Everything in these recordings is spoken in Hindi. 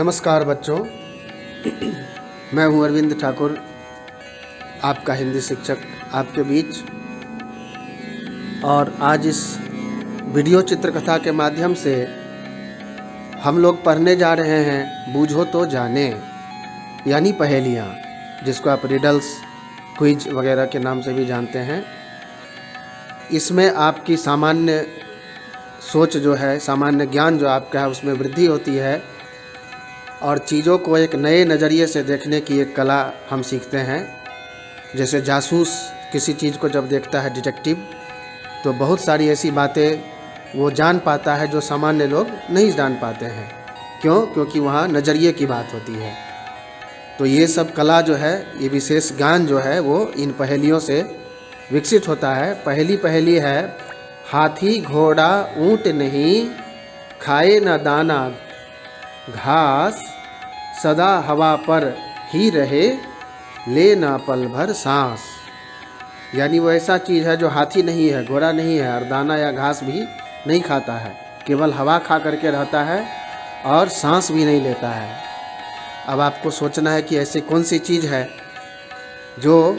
नमस्कार बच्चों, मैं हूं अरविंद ठाकुर, आपका हिंदी शिक्षक आपके बीच। और आज इस वीडियो चित्रकथा के माध्यम से हम लोग पढ़ने जा रहे हैं बूझो तो जाने, यानी पहेलियाँ, जिसको आप रिडल्स, क्विज वगैरह के नाम से भी जानते हैं। इसमें आपकी सामान्य सोच जो है, सामान्य ज्ञान जो आपका है, उसमें वृद्धि होती है और चीज़ों को एक नए नज़रिए से देखने की एक कला हम सीखते हैं। जैसे जासूस किसी चीज़ को जब देखता है, डिटेक्टिव, तो बहुत सारी ऐसी बातें वो जान पाता है जो सामान्य लोग नहीं जान पाते हैं। क्यों? क्योंकि वहाँ नज़रिए की बात होती है। तो ये सब कला जो है, ये विशेष ज्ञान जो है, वो इन पहेलियों से विकसित होता है। पहली है, हाथी घोड़ा ऊँट नहीं, खाए न दाना घास, सदा हवा पर ही रहे, ले ना पल भर सांस। यानी वो ऐसा चीज़ है जो हाथी नहीं है, घोड़ा नहीं है और दाना या घास भी नहीं खाता है, केवल हवा खा करके रहता है और सांस भी नहीं लेता है। अब आपको सोचना है कि ऐसी कौन सी चीज़ है जो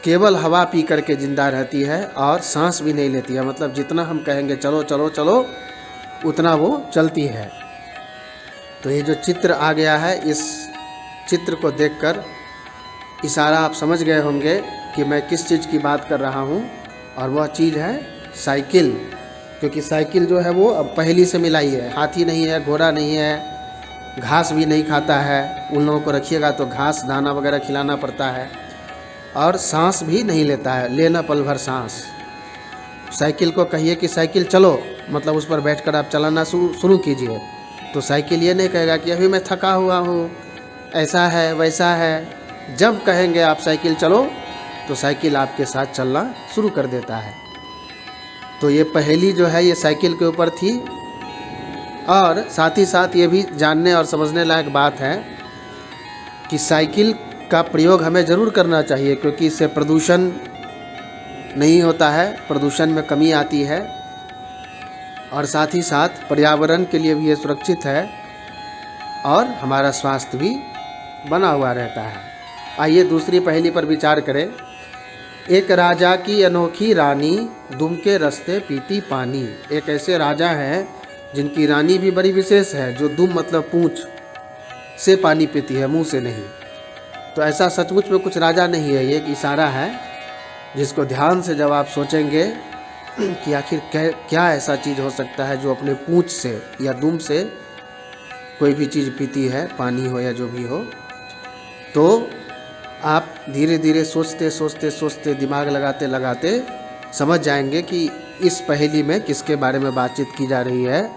केवल हवा पी करके ज़िंदा रहती है और सांस भी नहीं लेती है। मतलब जितना हम कहेंगे चलो चलो चलो, उतना वो चलती है। तो ये जो चित्र आ गया है, इस चित्र को देखकर इशारा आप समझ गए होंगे कि मैं किस चीज़ की बात कर रहा हूँ। और वह चीज़ है साइकिल। क्योंकि साइकिल जो है वो अब पहेली से मिलाई है। हाथी नहीं है, घोड़ा नहीं है, घास भी नहीं खाता है, उन लोगों को रखिएगा तो घास दाना वगैरह खिलाना पड़ता है, और सांस भी नहीं लेता है, लेना पल भर सांस। साइकिल को कहिए कि साइकिल चलो, मतलब उस पर बैठकर आप चलाना शुरू कीजिए, तो साइकिल ये नहीं कहेगा कि अभी मैं थका हुआ हूँ, ऐसा है वैसा है। जब कहेंगे आप साइकिल चलो, तो साइकिल आपके साथ चलना शुरू कर देता है। तो ये पहेली जो है, ये साइकिल के ऊपर थी। और साथ ही साथ ये भी जानने और समझने लायक बात है कि साइकिल का प्रयोग हमें ज़रूर करना चाहिए, क्योंकि इससे प्रदूषण नहीं होता है, प्रदूषण में कमी आती है, और साथ ही साथ पर्यावरण के लिए भी ये सुरक्षित है और हमारा स्वास्थ्य भी बना हुआ रहता है। आइए दूसरी पहेली पर विचार करें। एक राजा की अनोखी रानी, दुम के रास्ते पीती पानी। एक ऐसे राजा हैं जिनकी रानी भी बड़ी विशेष है, जो दुम मतलब पूंछ से पानी पीती है, मुंह से नहीं। तो ऐसा सचमुच में कुछ राजा नहीं है, ये एक इशारा है जिसको ध्यान से जब आप सोचेंगे कि आखिर क्या ऐसा चीज़ हो सकता है जो अपने पूंछ से या दुम से कोई भी चीज़ पीती है, पानी हो या जो भी हो, तो आप धीरे धीरे सोचते सोचते सोचते, दिमाग लगाते लगाते समझ जाएंगे कि इस पहेली में किसके बारे में बातचीत की जा रही है।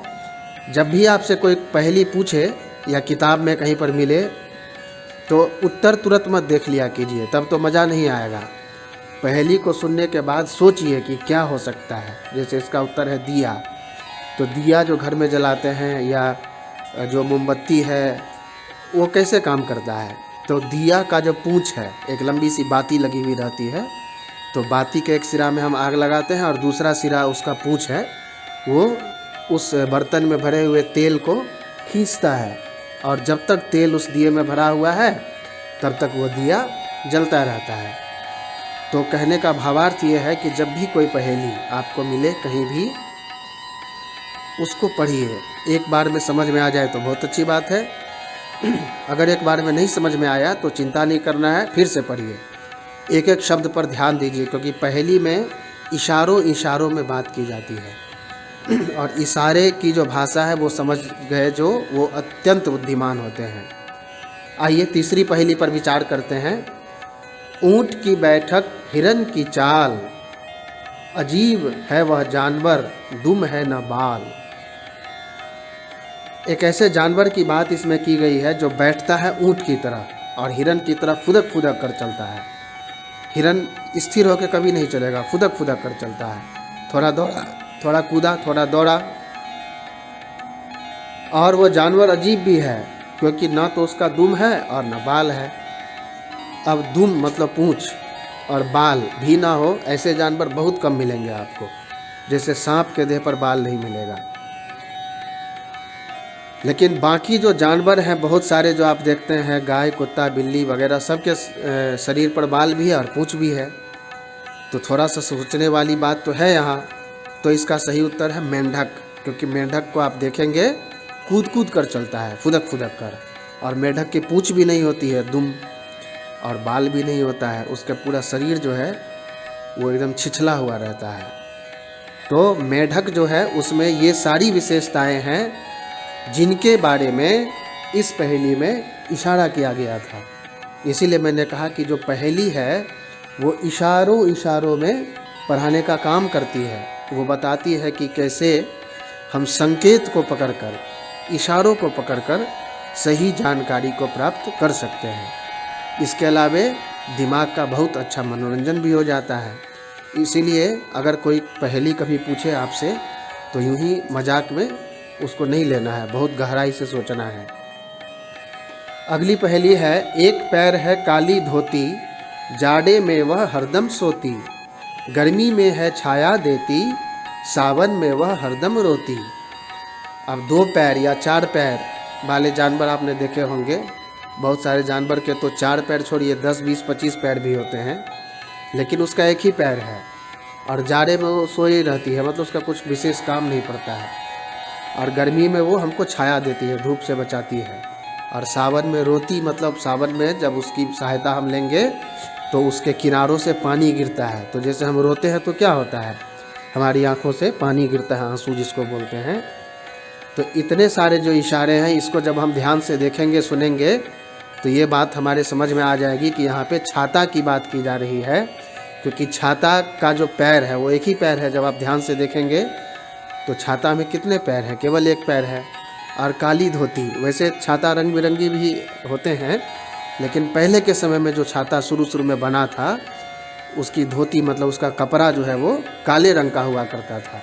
जब भी आपसे कोई पहेली पूछे या किताब में कहीं पर मिले, तो उत्तर तुरंत मत देख लिया कीजिए, तब तो मज़ा नहीं आएगा। पहेली को सुनने के बाद सोचिए कि क्या हो सकता है। जैसे इसका उत्तर है दिया, तो दिया जो घर में जलाते हैं या जो मोमबत्ती है, वो कैसे काम करता है? तो दिया का जो पूंछ है, एक लंबी सी बाती लगी हुई रहती है, तो बाती के एक सिरा में हम आग लगाते हैं और दूसरा सिरा उसका पूंछ है, वो उस बर्तन में भरे हुए तेल को खींचता है, और जब तक तेल उस दिए में भरा हुआ है तब तक वो दिया जलता रहता है। तो कहने का भावार्थ ये है कि जब भी कोई पहेली आपको मिले कहीं भी, उसको पढ़िए। एक बार में समझ में आ जाए तो बहुत अच्छी बात है। अगर एक बार में नहीं समझ में आया तो चिंता नहीं करना है, फिर से पढ़िए। एक एक शब्द पर ध्यान दीजिए, क्योंकि पहेली में इशारों इशारों में बात की जाती है और इशारे की जो भाषा है वो समझ गए जो, वो अत्यंत बुद्धिमान होते हैं। आइए तीसरी पहेली पर विचार करते हैं। ऊँट की बैठक हिरन की चाल, अजीब है वह जानवर, दुम है न बाल। एक ऐसे जानवर की बात इसमें की गई है जो बैठता है ऊँट की तरह और हिरन की तरह फुदक फुदक कर चलता है। हिरन स्थिर होकर कभी नहीं चलेगा, फुदक फुदक कर चलता है, थोड़ा दौड़ा, थोड़ा कूदा, थोड़ा दौड़ा। और वो जानवर अजीब भी है, क्योंकि ना तो उसका दुम है और ना बाल है। अब दुम मतलब पूंछ और बाल भी ना हो, ऐसे जानवर बहुत कम मिलेंगे आपको। जैसे सांप के देह पर बाल नहीं मिलेगा। लेकिन बाकी जो जानवर हैं बहुत सारे जो आप देखते हैं, गाय, कुत्ता, बिल्ली वगैरह, सबके शरीर पर बाल भी है और पूँछ भी है। तो थोड़ा सा सोचने वाली बात तो है यहाँ। तो इसका सही उत्तर है मेंढक, क्योंकि मेंढक को आप देखेंगे कूद कूद कर चलता है, फुदक फुदक कर, और मेंढक की पूँछ भी नहीं होती है, दुम, और बाल भी नहीं होता है। उसका पूरा शरीर जो है वो एकदम छिछला हुआ रहता है। तो मेंढक जो है उसमें ये सारी विशेषताएं हैं जिनके बारे में इस पहेली में इशारा किया गया था। इसीलिए मैंने कहा कि जो पहेली है वो इशारों इशारों में पढ़ाने का काम करती है। वो बताती है कि कैसे हम संकेत को पकड़कर, इशारों को पकड़कर सही जानकारी को प्राप्त कर सकते हैं। इसके अलावे दिमाग का बहुत अच्छा मनोरंजन भी हो जाता है। इसीलिए अगर कोई पहेली कभी पूछे आपसे तो यूं ही मजाक में उसको नहीं लेना है, बहुत गहराई से सोचना है। अगली पहेली है, एक पैर है काली धोती, जाड़े में वह हरदम सोती, गर्मी में है छाया देती, सावन में वह हरदम रोती। अब 2 पैर या 4 पैर वाले जानवर आपने देखे होंगे। बहुत सारे जानवर के तो 4 पैर छोड़िए 10, 20, 25 पैर भी होते हैं, लेकिन उसका एक ही पैर है और जाड़े में वो सोई रहती है, मतलब उसका कुछ विशेष काम नहीं पड़ता है। और गर्मी में वो हमको छाया देती है, धूप से बचाती है। और सावन में रोती, मतलब सावन में जब उसकी सहायता हम लेंगे तो उसके किनारों से पानी गिरता है। तो जैसे हम रोते हैं तो क्या होता है, हमारी आंखों से पानी गिरता है, आंसू जिसको बोलते हैं। तो इतने सारे जो इशारे हैं, इसको जब हम ध्यान से देखेंगे, सुनेंगे, तो ये बात हमारे समझ में आ जाएगी कि यहाँ पे छाता की बात की जा रही है। क्योंकि छाता का जो पैर है वो एक ही पैर है। जब आप ध्यान से देखेंगे तो छाता में कितने पैर हैं, केवल एक पैर है। और काली धोती, वैसे छाता रंग बिरंगी भी होते हैं, लेकिन पहले के समय में जो छाता शुरू में बना था, उसकी धोती मतलब उसका कपड़ा जो है वो काले रंग का हुआ करता था।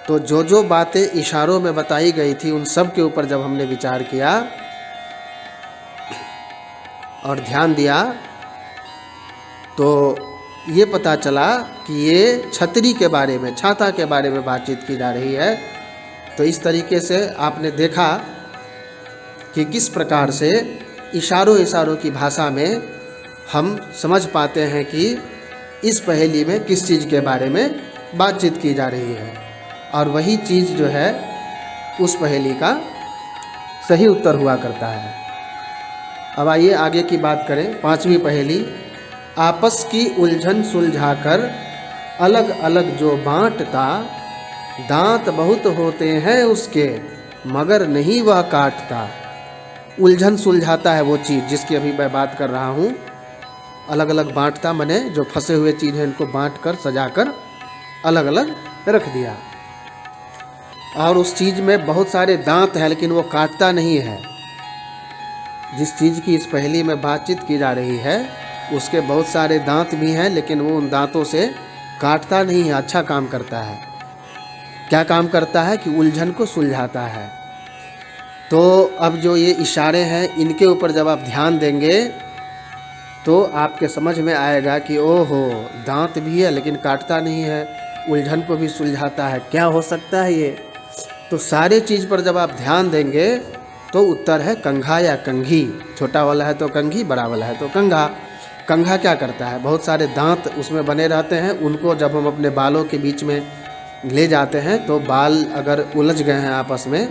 तो जो बातें इशारों में बताई गई थी उन सब के ऊपर जब हमने विचार किया और ध्यान दिया तो ये पता चला कि ये छतरी के बारे में, छाता के बारे में बातचीत की जा रही है। तो इस तरीके से आपने देखा कि किस प्रकार से इशारों की भाषा में हम समझ पाते हैं कि इस पहेली में किस चीज़ के बारे में बातचीत की जा रही है, और वही चीज़ जो है उस पहेली का सही उत्तर हुआ करता है। अब आइए आगे की बात करें। 5वीं पहेली, आपस की उलझन सुलझाकर अलग अलग जो बांटता, दांत बहुत होते हैं उसके मगर नहीं वह काटता। उलझन सुलझाता है वो चीज़ जिसकी अभी मैं बात कर रहा हूँ। अलग अलग बांटता माने जो फंसे हुए चीज़ हैं इनको बांट कर, सजा कर अलग अलग रख दिया। और उस चीज़ में बहुत सारे दांत हैं लेकिन वो काटता नहीं है। जिस चीज़ की इस पहेली में बातचीत की जा रही है उसके बहुत सारे दांत भी हैं, लेकिन वो उन दांतों से काटता नहीं है, अच्छा काम करता है। क्या काम करता है कि उलझन को सुलझाता है। तो अब जो ये इशारे हैं इनके ऊपर जब आप ध्यान देंगे तो आपके समझ में आएगा कि ओहो, दांत भी है लेकिन काटता नहीं है, उलझन को भी सुलझाता है, क्या हो सकता है ये। तो सारे चीज़ पर जब आप ध्यान देंगे तो उत्तर है कंघा या कंघी। छोटा वाला है तो कंघी, बड़ा वाला है तो कंघा। कंघा क्या करता है, बहुत सारे दांत उसमें बने रहते हैं, उनको जब हम अपने बालों के बीच में ले जाते हैं तो बाल अगर उलझ गए हैं आपस में,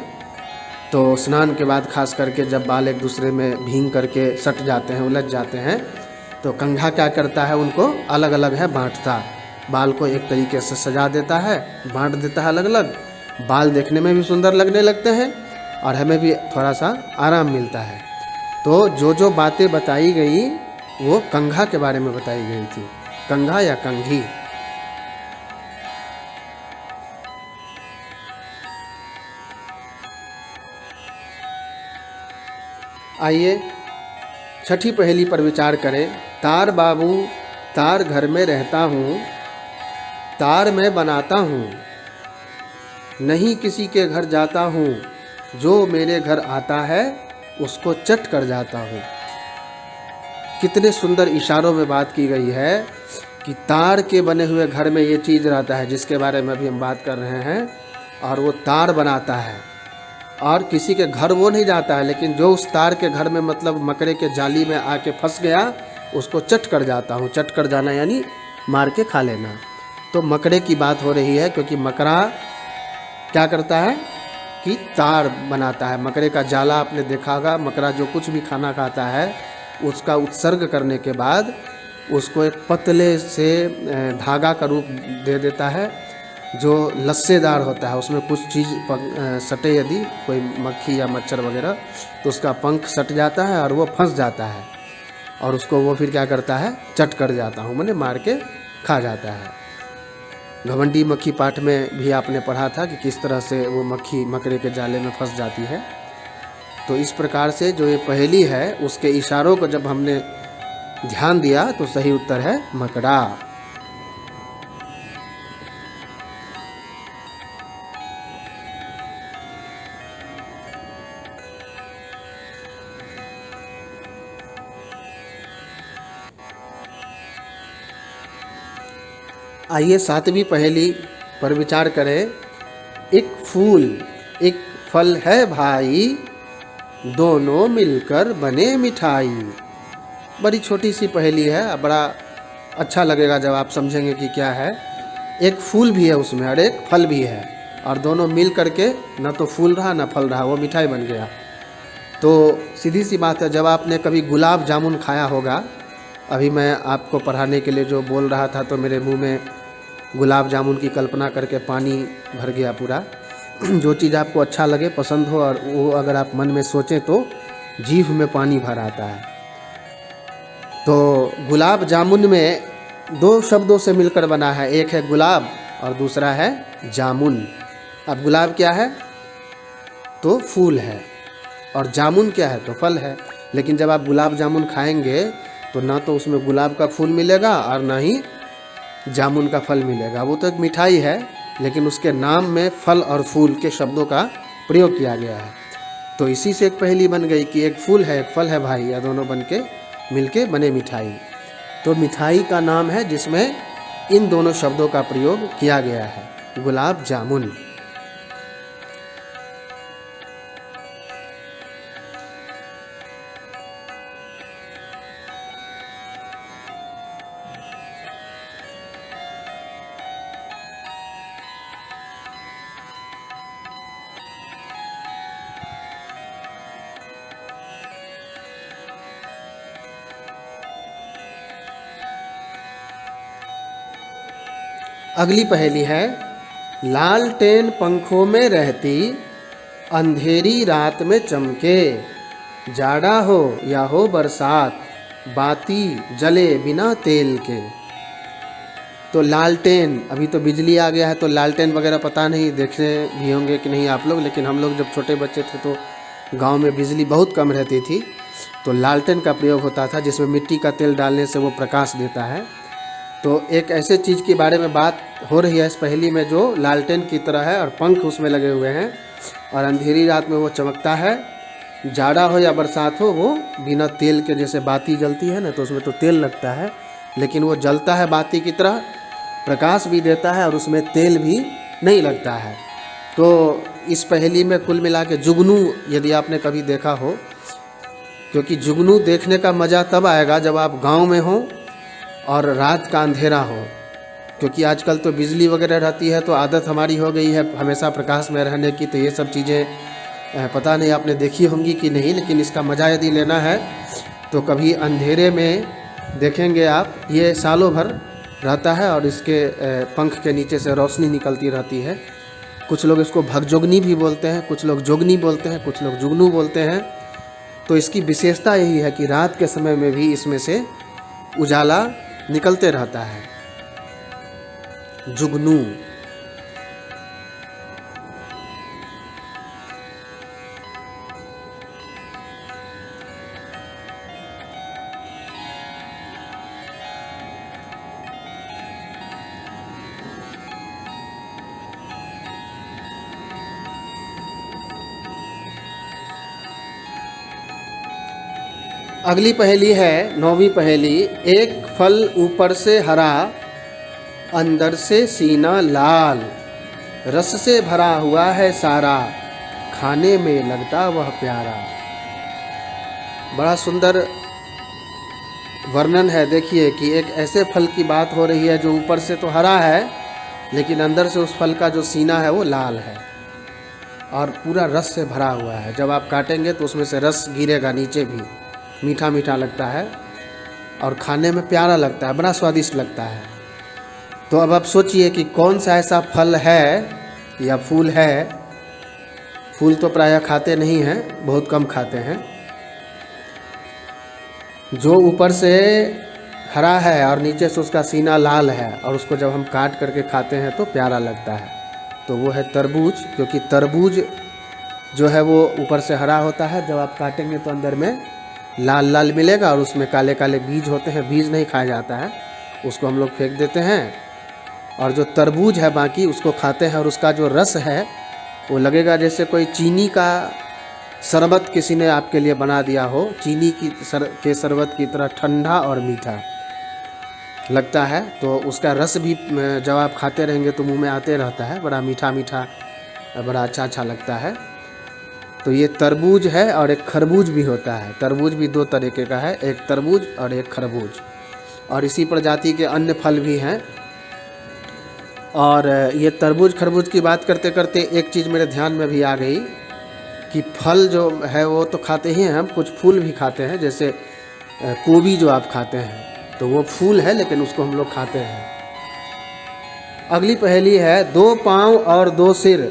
तो स्नान के बाद खास करके जब बाल एक दूसरे में भींग करके सट जाते हैं, उलझ जाते हैं, तो कंघा क्या करता है, उनको अलग अलग है बांटता। बाल को एक तरीके से सजा देता है, बांट देता है अलग अलग। बाल देखने में भी सुंदर लगने लगते हैं और हमें भी थोड़ा सा आराम मिलता है। तो जो बातें बताई गई वो कंघा के बारे में बताई गई थी, कंघा या कंघी। आइए 6ठी पहेली पर विचार करें। तार बाबू तार घर में रहता हूँ, तार मैं बनाता हूँ, नहीं किसी के घर जाता हूँ, जो मेरे घर आता है उसको चट कर जाता हूँ। कितने सुंदर इशारों में बात की गई है कि तार के बने हुए घर में ये चीज़ रहता है जिसके बारे में अभी हम बात कर रहे हैं, और वो तार बनाता है और किसी के घर वो नहीं जाता है, लेकिन जो उस तार के घर में मतलब मकड़े के जाली में आके फंस गया उसको चट कर जाता हूँ। चट कर जाना यानी मार के खा लेना। तो मकड़े की बात हो रही है, क्योंकि मकड़ा क्या करता है कि तार बनाता है। मकड़े का जाला आपने देखा होगा, मकड़ा जो कुछ भी खाना खाता है उसका उत्सर्ग करने के बाद उसको एक पतले से धागा का रूप दे देता है जो लस्सेदार होता है। उसमें कुछ चीज़ सटे, यदि कोई मक्खी या मच्छर वगैरह, तो उसका पंख सट जाता है और वो फंस जाता है और उसको वो फिर क्या करता है, चट कर जाता हूँ, मैंने मार के खा जाता है। घमंडी मक्खी पाठ में भी आपने पढ़ा था कि किस तरह से वो मक्खी मकड़े के जाले में फंस जाती है। तो इस प्रकार से जो ये पहेली है उसके इशारों को जब हमने ध्यान दिया तो सही उत्तर है मकड़ा। आइए 7वीं पहेली पर विचार करें। एक फूल एक फल है भाई, दोनों मिलकर बने मिठाई। बड़ी छोटी सी पहेली है, बड़ा अच्छा लगेगा जब आप समझेंगे कि क्या है। एक फूल भी है उसमें और एक फल भी है, और दोनों मिल करके न तो फूल रहा न फल रहा, वो मिठाई बन गया। तो सीधी सी बात है, जब आपने कभी गुलाब जामुन खाया होगा, अभी मैं आपको पढ़ाने के लिए जो बोल रहा था तो मेरे मुंह में गुलाब जामुन की कल्पना करके पानी भर गया पूरा। जो चीज़ आपको अच्छा लगे, पसंद हो, और वो अगर आप मन में सोचें तो जीभ में पानी भर आता है। तो गुलाब जामुन में 2 शब्दों से मिलकर बना है, एक है गुलाब और दूसरा है जामुन। अब गुलाब क्या है तो फूल है, और जामुन क्या है तो फल है। लेकिन जब आप गुलाब जामुन खाएंगे तो ना तो उसमें गुलाब का फूल मिलेगा और ना ही जामुन का फल मिलेगा। वो तो एक मिठाई है, लेकिन उसके नाम में फल और फूल के शब्दों का प्रयोग किया गया है। तो इसी से एक पहेली बन गई कि एक फूल है एक फल है भाई, या दोनों बन के मिलके बने मिठाई। तो मिठाई का नाम है जिसमें इन दोनों शब्दों का प्रयोग किया गया है, गुलाब जामुन। अगली पहेली है। लालटेन पंखों में रहती, अंधेरी रात में चमके, जाड़ा हो या हो बरसात, बाती जले बिना तेल के। तो लालटेन, अभी तो बिजली आ गया है तो लालटेन वगैरह पता नहीं देखे भी होंगे कि नहीं आप लोग, लेकिन हम लोग जब छोटे बच्चे थे तो गांव में बिजली बहुत कम रहती थी, तो लालटेन का प्रयोग होता था जिसमें मिट्टी का तेल डालने से वो प्रकाश देता है। तो एक ऐसे चीज़ के बारे में बात हो रही है इस पहेली में जो लालटेन की तरह है और पंख उसमें लगे हुए हैं, और अंधेरी रात में वो चमकता है। जाड़ा हो या बरसात हो, वो बिना तेल के, जैसे बाती जलती है ना तो उसमें तो तेल लगता है, लेकिन वो जलता है बाती की तरह, प्रकाश भी देता है और उसमें तेल भी नहीं लगता है। तो इस पहेली में कुल मिला के जुगनू, यदि आपने कभी देखा हो, क्योंकि जुगनू देखने का मज़ा तब आएगा जब आप गांव में हो और रात का अंधेरा हो, क्योंकि आजकल तो बिजली वगैरह रहती है तो आदत हमारी हो गई है हमेशा प्रकाश में रहने की। तो ये सब चीज़ें पता नहीं आपने देखी होंगी कि नहीं, लेकिन इसका मज़ा यदि लेना है तो कभी अंधेरे में देखेंगे आप। ये सालों भर रहता है और इसके पंख के नीचे से रोशनी निकलती रहती है। कुछ लोग इसको भगजोगनी भी बोलते हैं, कुछ लोग जोगनी बोलते हैं, कुछ लोग जुगनू बोलते हैं। तो इसकी विशेषता यही है कि रात के समय में भी इसमें से उजाला निकलते रहता है, जुगनू। अगली पहेली है 9वीं पहेली। एक फल ऊपर से हरा, अंदर से सीना लाल, रस से भरा हुआ है सारा, खाने में लगता वह प्यारा। बड़ा सुंदर वर्णन है। देखिए कि एक ऐसे फल की बात हो रही है जो ऊपर से तो हरा है, लेकिन अंदर से उस फल का जो सीना है वो लाल है और पूरा रस से भरा हुआ है। जब आप काटेंगे तो उसमें से रस गिरेगा नीचे भी, मीठा मीठा लगता है और खाने में प्यारा लगता है, बड़ा स्वादिष्ट लगता है। तो अब आप सोचिए कि कौन सा ऐसा फल है या फूल है, फूल तो प्रायः खाते नहीं हैं, बहुत कम खाते हैं, जो ऊपर से हरा है और नीचे से उसका सीना लाल है और उसको जब हम काट करके खाते हैं तो प्यारा लगता है। तो वो है तरबूज। क्योंकि तरबूज जो है वो ऊपर से हरा होता है, जब आप काटेंगे तो अंदर में लाल लाल मिलेगा और उसमें काले काले बीज होते हैं। बीज नहीं खाया जाता है, उसको हम लोग फेंक देते हैं, और जो तरबूज है बाकी उसको खाते हैं। और उसका जो रस है वो लगेगा जैसे कोई चीनी का शरबत किसी ने आपके लिए बना दिया हो, चीनी के शरबत की तरह ठंडा और मीठा लगता है। तो उसका रस भी जब आप खाते रहेंगे तो मुंह में आते रहता है, बड़ा मीठा मीठा, बड़ा अच्छा अच्छा लगता है। तो ये तरबूज है। और एक खरबूज भी होता है। तरबूज भी दो तरीके का है, एक तरबूज और एक खरबूज। और इसी प्रजाति के अन्य फल भी हैं। और ये तरबूज खरबूज की बात करते करते एक चीज़ मेरे ध्यान में भी आ गई कि फल जो है वो तो खाते ही हैं हम, कुछ फूल भी खाते हैं। जैसे गोभी जो आप खाते हैं तो वो फूल है, लेकिन उसको हम लोग खाते हैं। अगली पहेली है, 2 पाँव और 2 सिर,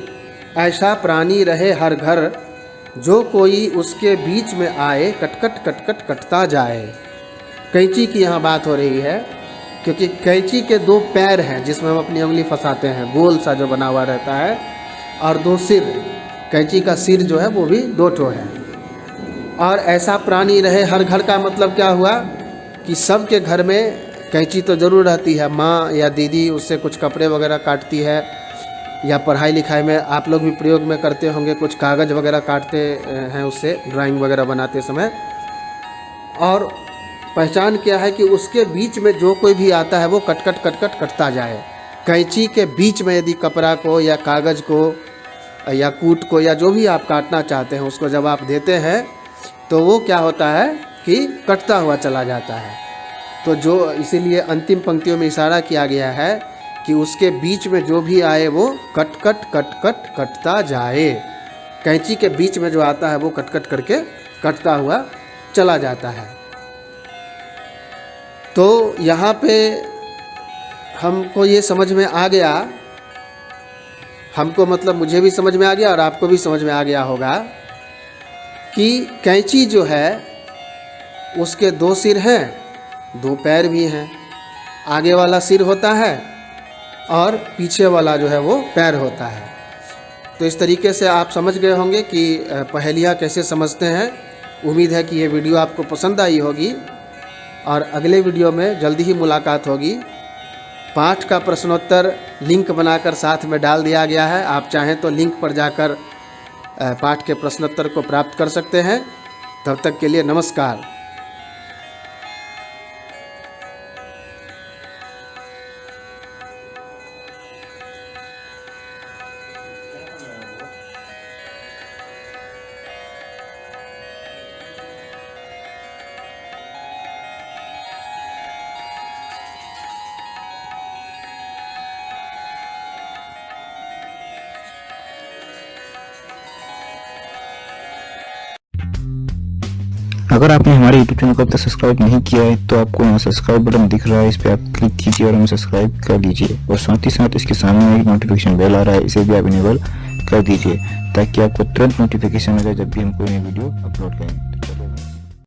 ऐसा प्राणी रहे हर घर, जो कोई उसके बीच में आए कटकट कटकट कटता जाए। कैंची की यहाँ बात हो रही है, क्योंकि कैंची के 2 पैर हैं जिसमें हम अपनी उंगली फंसाते हैं, गोल सा जो बना हुआ रहता है, और 2 सिर, कैंची का सिर जो है वो भी 2 ठो है। और ऐसा प्राणी रहे हर घर का मतलब क्या हुआ कि सबके घर में कैंची तो ज़रूर रहती है। माँ या दीदी उससे कुछ कपड़े वगैरह काटती है, या पढ़ाई लिखाई में आप लोग भी प्रयोग में करते होंगे, कुछ कागज़ वगैरह काटते हैं उससे, ड्राइंग वगैरह बनाते समय। और पहचान क्या है कि उसके बीच में जो कोई भी आता है वो कटकट कटकट कटता जाए। कैंची के बीच में यदि कपड़ा को या कागज़ को या कूट को या जो भी आप काटना चाहते हैं उसको जब आप देते हैं तो वो क्या होता है कि कटता हुआ चला जाता है। तो जो इसीलिए अंतिम पंक्तियों में इशारा किया गया है कि उसके बीच में जो भी आए वो कटकट कटकट कटता जाए। कैंची के बीच में जो आता है वो कटकट करके कटता हुआ चला जाता है। तो यहाँ पे हमको ये समझ में आ गया, हमको मतलब मुझे भी समझ में आ गया और आपको भी समझ में आ गया होगा कि कैंची जो है उसके 2 सिर हैं, 2 पैर भी हैं। आगे वाला सिर होता है और पीछे वाला जो है वो पैर होता है। तो इस तरीके से आप समझ गए होंगे कि पहेलियाँ कैसे समझते हैं। उम्मीद है कि ये वीडियो आपको पसंद आई होगी और अगले वीडियो में जल्दी ही मुलाकात होगी। पाठ का प्रश्नोत्तर लिंक बनाकर साथ में डाल दिया गया है, आप चाहें तो लिंक पर जाकर पाठ के प्रश्नोत्तर को प्राप्त कर सकते हैं। तब तक के लिए नमस्कार। अगर आपने हमारे YouTube चैनल को अब तक सब्सक्राइब नहीं किया है तो आपको यहाँ सब्सक्राइब बटन दिख रहा है, इस पर आप क्लिक कीजिए और हमें सब्सक्राइब कर लीजिए। और साथ ही साथ इसके सामने एक नोटिफिकेशन बेल आ रहा है, इसे भी आप इनेबल कर दीजिए ताकि आपको तुरंत नोटिफिकेशन मिले जब भी हम कोई नई वीडियो अपलोड करें।